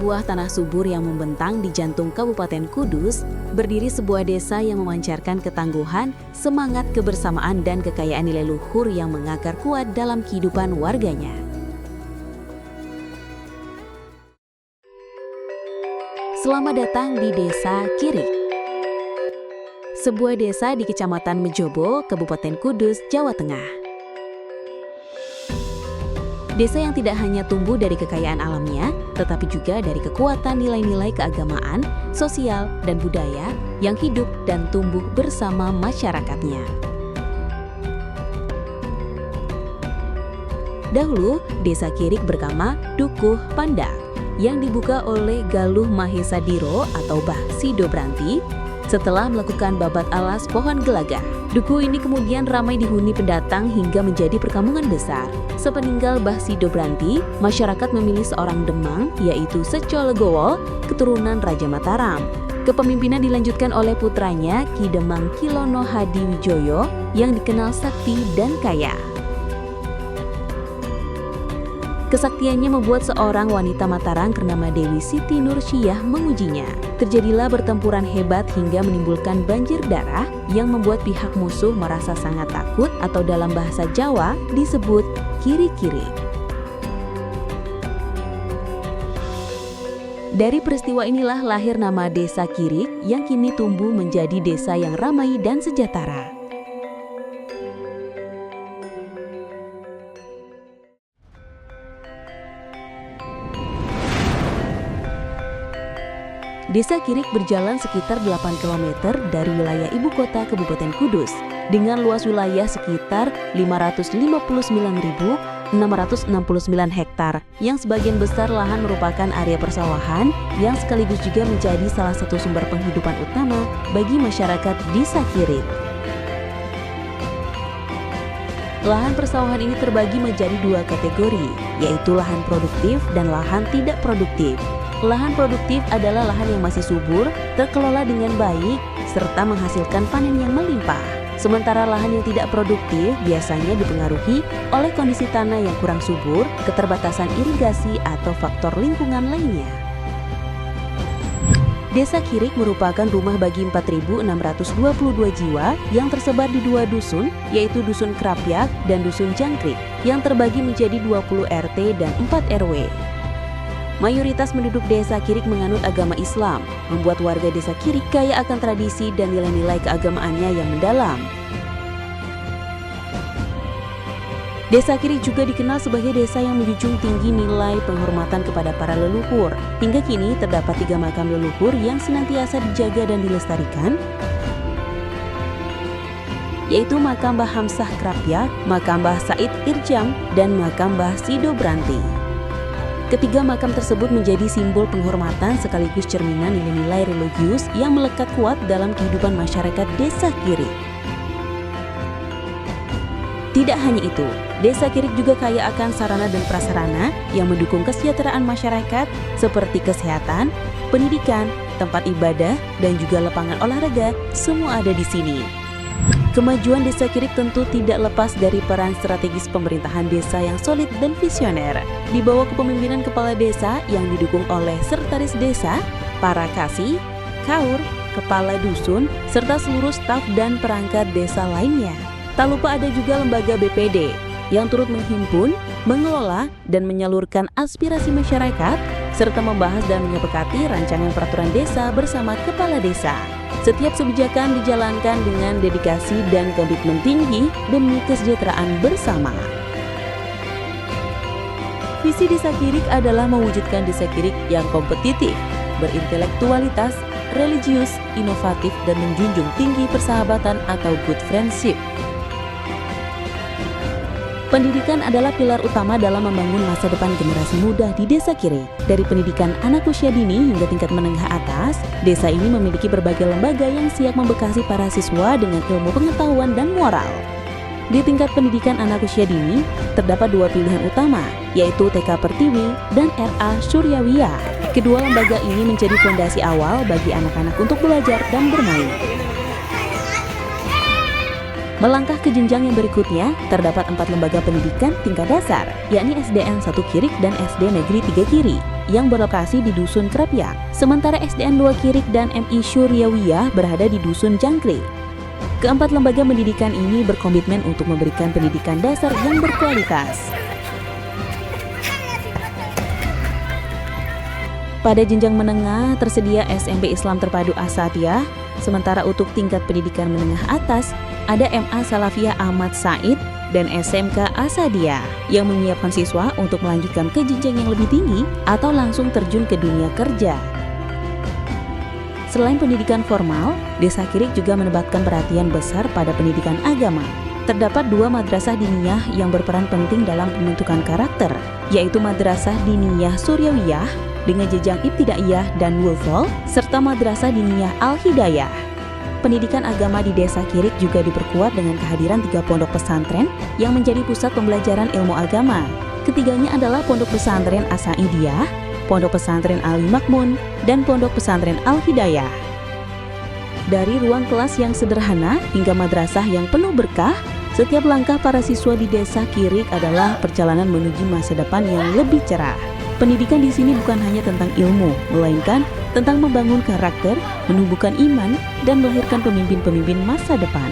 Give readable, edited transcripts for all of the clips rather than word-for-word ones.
sebuah tanah subur yang membentang di jantung Kabupaten Kudus, berdiri sebuah desa yang memancarkan ketangguhan, semangat kebersamaan dan kekayaan nilai luhur yang mengakar kuat dalam kehidupan warganya. Selamat datang di Desa Kirik. Sebuah desa di Kecamatan Mejobo, Kabupaten Kudus, Jawa Tengah. Desa yang tidak hanya tumbuh dari kekayaan alamnya, tetapi juga dari kekuatan nilai-nilai keagamaan, sosial, dan budaya yang hidup dan tumbuh bersama masyarakatnya. Dahulu, Desa Kirik bernama Dukuh Pandak, yang dibuka oleh Galuh Mahesa Diro atau Mbah Sido Branti setelah melakukan babat alas pohon gelagah. Dukuh ini kemudian ramai dihuni pendatang hingga menjadi perkampungan besar. Sepeninggal Mbah Sido Branti, masyarakat memilih seorang Demang, yaitu Seco Legowo, keturunan Raja Mataram. Kepemimpinan dilanjutkan oleh putranya Ki Demang Kilono Hadi Wijoyo yang dikenal sakti dan kaya. Kesaktiannya membuat seorang wanita Mataram bernama Dewi Siti Nursyah mengujinya. Terjadilah pertempuran hebat hingga menimbulkan banjir darah yang membuat pihak musuh merasa sangat takut atau dalam bahasa Jawa disebut kirik-kirik. Dari peristiwa inilah lahir nama Desa Kirik yang kini tumbuh menjadi desa yang ramai dan sejahtera. Desa Kirik berjalan sekitar 8 km dari wilayah ibu kota Kabupaten Kudus dengan luas wilayah sekitar 559.669 hektar yang sebagian besar lahan merupakan area persawahan yang sekaligus juga menjadi salah satu sumber penghidupan utama bagi masyarakat Desa Kirik. Lahan persawahan ini terbagi menjadi dua kategori, yaitu lahan produktif dan lahan tidak produktif. Lahan produktif adalah lahan yang masih subur, terkelola dengan baik, serta menghasilkan panen yang melimpah. Sementara lahan yang tidak produktif biasanya dipengaruhi oleh kondisi tanah yang kurang subur, keterbatasan irigasi, atau faktor lingkungan lainnya. Desa Kirik merupakan rumah bagi 4.622 jiwa yang tersebar di 2 dusun, yaitu Dusun Krapyak dan Dusun Jangkrik, yang terbagi menjadi 20 RT dan 4 RW. Mayoritas penduduk Desa Kirik menganut agama Islam, membuat warga Desa Kirik kaya akan tradisi dan nilai-nilai keagamaannya yang mendalam. Desa Kirik juga dikenal sebagai desa yang menjunjung tinggi nilai penghormatan kepada para leluhur. Hingga kini terdapat 3 makam leluhur yang senantiasa dijaga dan dilestarikan, yaitu makam Mbah Hamsah Krapyak, makam Mbah Said Irjam, dan makam Mbah Sido Branti. Ketiga makam tersebut menjadi simbol penghormatan sekaligus cerminan nilai-nilai religius yang melekat kuat dalam kehidupan masyarakat Desa Kirik. Tidak hanya itu, Desa Kirik juga kaya akan sarana dan prasarana yang mendukung kesejahteraan masyarakat seperti kesehatan, pendidikan, tempat ibadah, dan juga lapangan olahraga, semua ada di sini. Kemajuan Desa Kirik tentu tidak lepas dari peran strategis pemerintahan desa yang solid dan visioner. Di bawah kepemimpinan kepala desa yang didukung oleh sekretaris desa, para kasih, kaur, kepala dusun, serta seluruh staf dan perangkat desa lainnya. Tak lupa ada juga lembaga BPD yang turut menghimpun, mengelola, dan menyalurkan aspirasi masyarakat, serta membahas dan menyepakati rancangan peraturan desa bersama kepala desa. Setiap kebijakan dijalankan dengan dedikasi dan komitmen tinggi demi kesejahteraan bersama. Visi Desa Kirik adalah mewujudkan Desa Kirik yang kompetitif, berintelektualitas, religius, inovatif, dan menjunjung tinggi persahabatan atau good friendship. Pendidikan adalah pilar utama dalam membangun masa depan generasi muda di Desa Kirik. Dari pendidikan anak usia dini hingga tingkat menengah atas, desa ini memiliki berbagai lembaga yang siap membekasi para siswa dengan ilmu pengetahuan dan moral. Di tingkat pendidikan anak usia dini, terdapat 2 pilihan utama, yaitu TK Pertiwi dan RA Suryawiyah. Kedua lembaga ini menjadi fondasi awal bagi anak-anak untuk belajar dan bermain. Melangkah ke jenjang yang berikutnya, terdapat 4 lembaga pendidikan tingkat dasar, yakni SDN 1 Kirik dan SD Negeri 3 Kirik. yang berlokasi di Dusun Krapyak, sementara SDN 2 Kirik dan MI Syuriawiyah berada di Dusun Jangkrik. Keempat lembaga pendidikan ini berkomitmen untuk memberikan pendidikan dasar yang berkualitas. Pada jenjang menengah tersedia SMP Islam Terpadu Asatiyah, sementara untuk tingkat pendidikan menengah atas ada MA Salafiyah Ahmad Said dan SMK Asadiyah yang menyiapkan siswa untuk melanjutkan ke jenjang yang lebih tinggi atau langsung terjun ke dunia kerja. Selain pendidikan formal, Desa Kirik juga menempatkan perhatian besar pada pendidikan agama. Terdapat 2 madrasah diniyah yang berperan penting dalam pembentukan karakter, yaitu Madrasah Diniyah Suryawiyah dengan jenjang Ibtidaiyah dan Wulful, serta Madrasah Diniyah Al-Hidayah. Pendidikan agama di Desa Kirik juga diperkuat dengan kehadiran 3 pondok pesantren yang menjadi pusat pembelajaran ilmu agama. Ketiganya adalah Pondok Pesantren As-Saidiyah, Pondok Pesantren Ali Makmun, dan Pondok Pesantren Al-Hidayah. Dari ruang kelas yang sederhana hingga madrasah yang penuh berkah, setiap langkah para siswa di Desa Kirik adalah perjalanan menuju masa depan yang lebih cerah. Pendidikan di sini bukan hanya tentang ilmu, melainkan tentang membangun karakter, menumbuhkan iman, dan melahirkan pemimpin-pemimpin masa depan.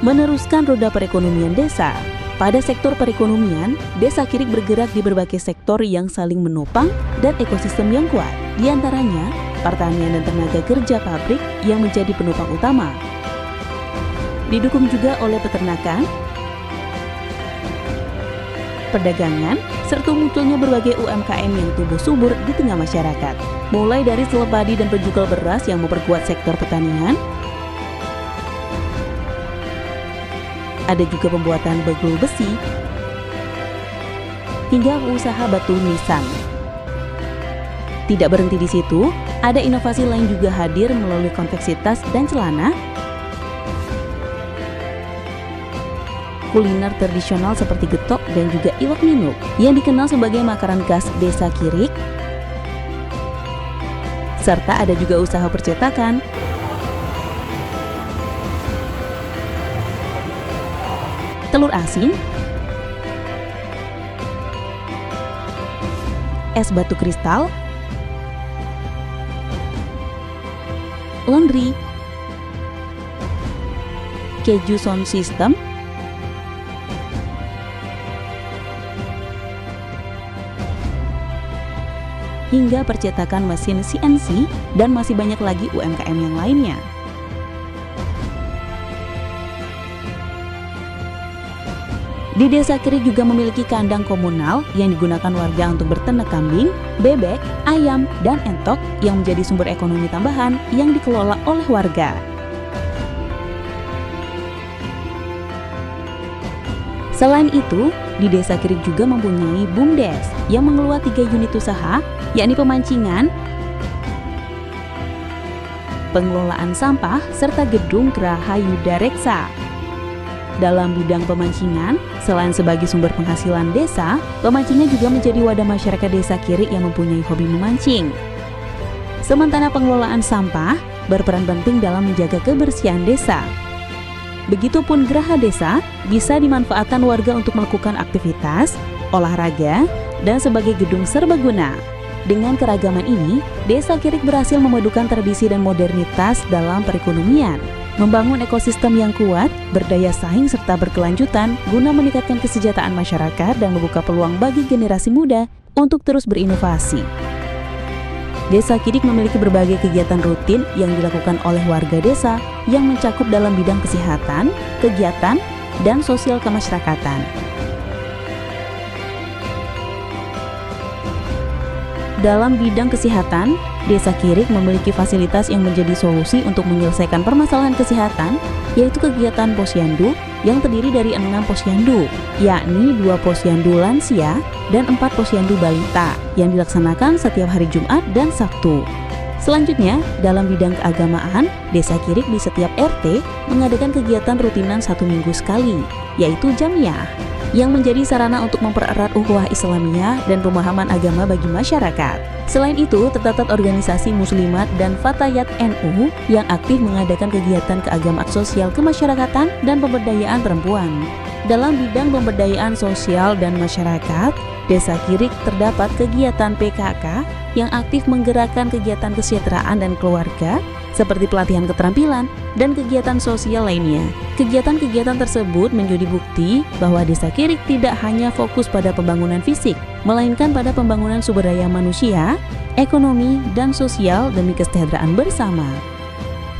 Meneruskan roda perekonomian desa. Pada sektor perekonomian, Desa Kirik bergerak di berbagai sektor yang saling menopang dan ekosistem yang kuat. Di antaranya, pertanian dan tenaga kerja pabrik yang menjadi penopang utama. Didukung juga oleh peternakan, perdagangan, serta munculnya berbagai UMKM yang tumbuh subur di tengah masyarakat. Mulai dari seleb padi dan penjual beras yang memperkuat sektor pertanian, ada juga pembuatan bagul besi, hingga usaha batu nisan. Tidak berhenti di situ, ada inovasi lain juga hadir melalui konveksi tas dan celana, kuliner tradisional seperti getok dan juga iwak minuk yang dikenal sebagai makanan khas Desa Kirik, serta ada juga usaha percetakan, telur asin, es batu kristal, laundry, keju sound system, hingga percetakan mesin CNC, dan masih banyak lagi UMKM yang lainnya. Di Desa Kirik juga memiliki kandang komunal yang digunakan warga untuk berternak kambing, bebek, ayam, dan entok yang menjadi sumber ekonomi tambahan yang dikelola oleh warga. Selain itu, di Desa Kirik juga mempunyai BUMDes yang mengelola 3 unit usaha, yakni pemancingan, pengelolaan sampah, serta gedung Geraha Yuda Reksa. Dalam bidang pemancingan, selain sebagai sumber penghasilan desa, pemancingan juga menjadi wadah masyarakat Desa Kirik yang mempunyai hobi memancing. Sementara pengelolaan sampah berperan penting dalam menjaga kebersihan desa. Begitupun Geraha Desa bisa dimanfaatkan warga untuk melakukan aktivitas, olahraga, dan sebagai gedung serbaguna. Dengan keragaman ini, Desa Kirik berhasil memadukan tradisi dan modernitas dalam perekonomian, membangun ekosistem yang kuat, berdaya saing serta berkelanjutan guna meningkatkan kesejahteraan masyarakat dan membuka peluang bagi generasi muda untuk terus berinovasi. Desa Kirik memiliki berbagai kegiatan rutin yang dilakukan oleh warga desa yang mencakup dalam bidang kesehatan, kegiatan, dan sosial kemasyarakatan. Dalam bidang kesehatan, Desa Kirik memiliki fasilitas yang menjadi solusi untuk menyelesaikan permasalahan kesehatan, yaitu kegiatan posyandu yang terdiri dari 6 posyandu, yakni 2 posyandu lansia dan 4 posyandu balita yang dilaksanakan setiap hari Jumat dan Sabtu. Selanjutnya, dalam bidang keagamaan, Desa Kirik di setiap RT mengadakan kegiatan rutinan 1 minggu sekali, yaitu Jamiah, yang menjadi sarana untuk mempererat ukhuwah Islamiyah dan pemahaman agama bagi masyarakat. Selain itu, terdapat organisasi Muslimat dan Fatayat NU yang aktif mengadakan kegiatan keagamaan sosial kemasyarakatan dan pemberdayaan perempuan. Dalam bidang pemberdayaan sosial dan masyarakat, Desa Kirik terdapat kegiatan PKK yang aktif menggerakkan kegiatan kesejahteraan dan keluarga, seperti pelatihan keterampilan dan kegiatan sosial lainnya. Kegiatan-kegiatan tersebut menjadi bukti bahwa Desa Kirik tidak hanya fokus pada pembangunan fisik, melainkan pada pembangunan sumber daya manusia, ekonomi, dan sosial demi kesejahteraan bersama.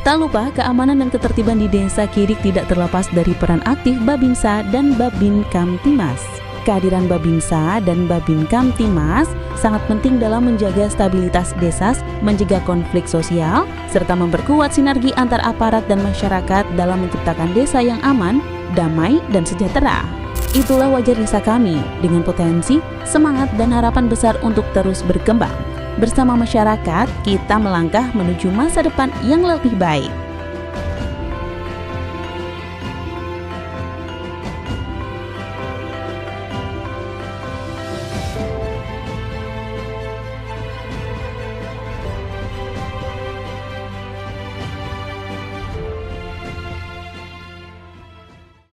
Tak lupa, keamanan dan ketertiban di Desa Kirik tidak terlepas dari peran aktif Babinsa dan Babin Kamtimas. Kehadiran Babinsa dan Babin Kamtimas sangat penting dalam menjaga stabilitas desa, mencegah konflik sosial, serta memperkuat sinergi antar aparat dan masyarakat dalam menciptakan desa yang aman, damai, dan sejahtera. Itulah wajah desa kami, dengan potensi, semangat, dan harapan besar untuk terus berkembang. Bersama masyarakat, kita melangkah menuju masa depan yang lebih baik.